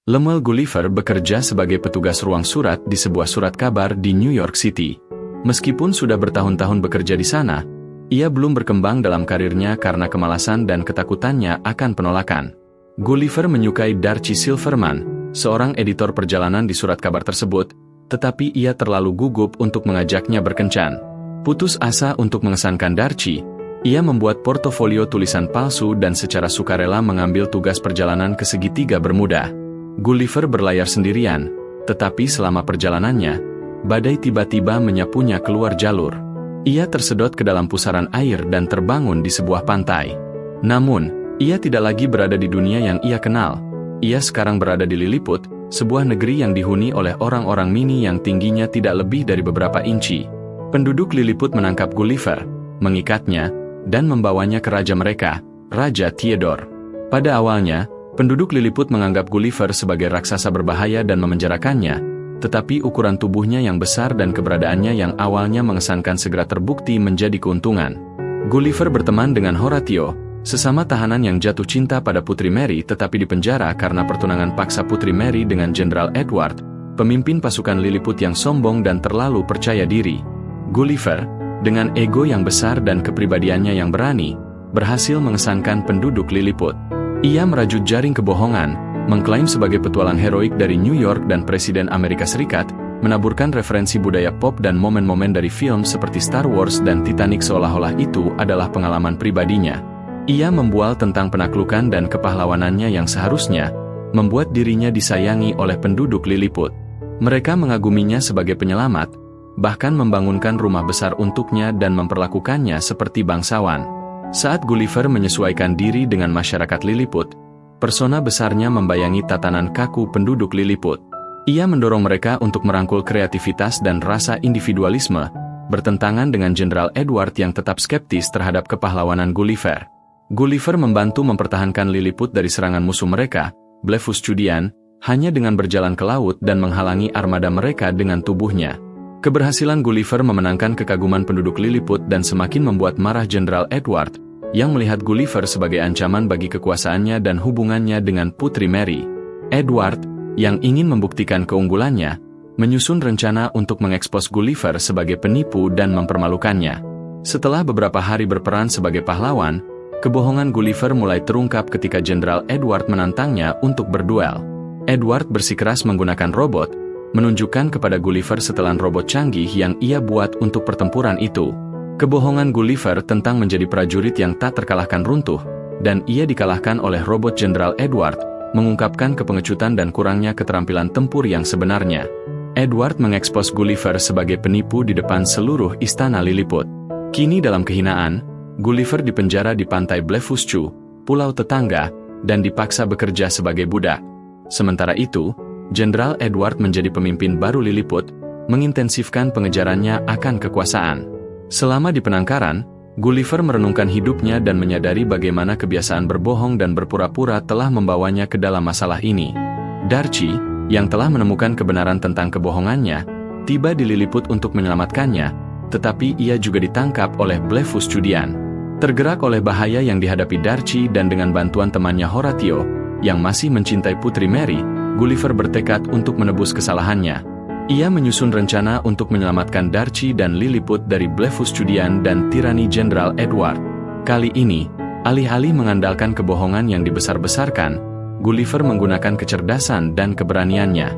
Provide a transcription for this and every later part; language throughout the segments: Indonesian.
Lemuel Gulliver bekerja sebagai petugas ruang surat di sebuah surat kabar di New York City. Meskipun sudah bertahun-tahun bekerja di sana, ia belum berkembang dalam karirnya karena kemalasan dan ketakutannya akan penolakan. Gulliver menyukai Darcy Silverman, seorang editor perjalanan di surat kabar tersebut, tetapi ia terlalu gugup untuk mengajaknya berkencan. Putus asa untuk mengesankan Darcy, ia membuat portofolio tulisan palsu dan secara sukarela mengambil tugas perjalanan ke segitiga Bermuda. Gulliver berlayar sendirian, tetapi selama perjalanannya, badai tiba-tiba menyapunya keluar jalur. Ia tersedot ke dalam pusaran air dan terbangun di sebuah pantai. Namun, ia tidak lagi berada di dunia yang ia kenal. Ia sekarang berada di Lilliput, sebuah negeri yang dihuni oleh orang-orang mini yang tingginya tidak lebih dari beberapa inci. Penduduk Lilliput menangkap Gulliver, mengikatnya, dan membawanya ke raja mereka, Raja Theodore. Pada awalnya, penduduk Lilliput menganggap Gulliver sebagai raksasa berbahaya dan memenjarakannya, tetapi ukuran tubuhnya yang besar dan keberadaannya yang awalnya mengesankan segera terbukti menjadi keuntungan. Gulliver berteman dengan Horatio, sesama tahanan yang jatuh cinta pada Putri Mary tetapi dipenjara karena pertunangan paksa Putri Mary dengan Jenderal Edward, pemimpin pasukan Lilliput yang sombong dan terlalu percaya diri. Gulliver, dengan ego yang besar dan kepribadiannya yang berani, berhasil mengesankan penduduk Lilliput. Ia merajut jaring kebohongan, mengklaim sebagai petualang heroik dari New York dan Presiden Amerika Serikat, menaburkan referensi budaya pop dan momen-momen dari film seperti Star Wars dan Titanic seolah-olah itu adalah pengalaman pribadinya. Ia membual tentang penaklukan dan kepahlawanannya yang seharusnya membuat dirinya disayangi oleh penduduk Lilliput. Mereka mengaguminya sebagai penyelamat, bahkan membangunkan rumah besar untuknya dan memperlakukannya seperti bangsawan. Saat Gulliver menyesuaikan diri dengan masyarakat Lilliput, persona besarnya membayangi tatanan kaku penduduk Lilliput. Ia mendorong mereka untuk merangkul kreativitas dan rasa individualisme, bertentangan dengan Jenderal Edward yang tetap skeptis terhadap kepahlawanan Gulliver. Gulliver membantu mempertahankan Lilliput dari serangan musuh mereka, Blefuscudian, hanya dengan berjalan ke laut dan menghalangi armada mereka dengan tubuhnya. Keberhasilan Gulliver memenangkan kekaguman penduduk Lilliput dan semakin membuat marah Jenderal Edward, yang melihat Gulliver sebagai ancaman bagi kekuasaannya dan hubungannya dengan Putri Mary. Edward, yang ingin membuktikan keunggulannya, menyusun rencana untuk mengekspos Gulliver sebagai penipu dan mempermalukannya. Setelah beberapa hari berperan sebagai pahlawan, kebohongan Gulliver mulai terungkap ketika Jenderal Edward menantangnya untuk berduel. Edward bersikeras menggunakan robot, menunjukkan kepada Gulliver setelan robot canggih yang ia buat untuk pertempuran itu. Kebohongan Gulliver tentang menjadi prajurit yang tak terkalahkan runtuh, dan ia dikalahkan oleh robot Jenderal Edward, mengungkapkan kepengecutan dan kurangnya keterampilan tempur yang sebenarnya. Edward mengekspos Gulliver sebagai penipu di depan seluruh istana Lilliput. Kini dalam kehinaan, Gulliver dipenjara di pantai Blefuscu, pulau tetangga, dan dipaksa bekerja sebagai budak. Sementara itu, Jenderal Edward menjadi pemimpin baru Lilliput, mengintensifkan pengejarannya akan kekuasaan. Selama di penangkaran, Gulliver merenungkan hidupnya dan menyadari bagaimana kebiasaan berbohong dan berpura-pura telah membawanya ke dalam masalah ini. Darcy, yang telah menemukan kebenaran tentang kebohongannya, tiba di Lilliput untuk menyelamatkannya, tetapi ia juga ditangkap oleh Blefuscudian. Tergerak oleh bahaya yang dihadapi Darcy dan dengan bantuan temannya Horatio, yang masih mencintai Putri Mary, Gulliver bertekad untuk menebus kesalahannya. Ia menyusun rencana untuk menyelamatkan Darcy dan Lilliput dari Blefuscudian dan tirani Jenderal Edward. Kali ini, alih-alih mengandalkan kebohongan yang dibesar-besarkan, Gulliver menggunakan kecerdasan dan keberaniannya.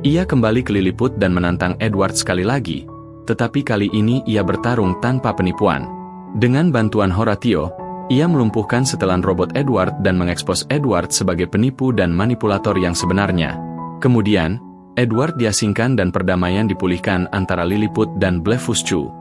Ia kembali ke Lilliput dan menantang Edward sekali lagi, tetapi kali ini ia bertarung tanpa penipuan. Dengan bantuan Horatio, ia melumpuhkan setelan robot Edward dan mengekspos Edward sebagai penipu dan manipulator yang sebenarnya. Kemudian, Edward diasingkan dan perdamaian dipulihkan antara Lilliput dan Blefuscu.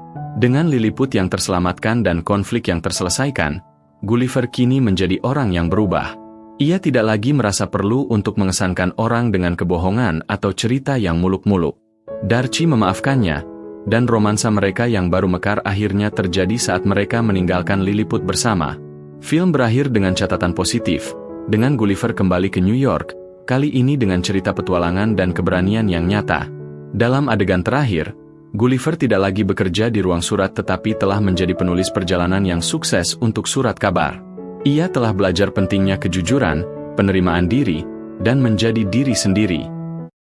Dengan Lilliput yang terselamatkan dan konflik yang terselesaikan, Gulliver kini menjadi orang yang berubah. Ia tidak lagi merasa perlu untuk mengesankan orang dengan kebohongan atau cerita yang muluk-muluk. Darcy memaafkannya, dan romansa mereka yang baru mekar akhirnya terjadi saat mereka meninggalkan Lilliput bersama. Film berakhir dengan catatan positif, dengan Gulliver kembali ke New York, kali ini dengan cerita petualangan dan keberanian yang nyata. Dalam adegan terakhir, Gulliver tidak lagi bekerja di ruang surat tetapi telah menjadi penulis perjalanan yang sukses untuk surat kabar. Ia telah belajar pentingnya kejujuran, penerimaan diri, dan menjadi diri sendiri.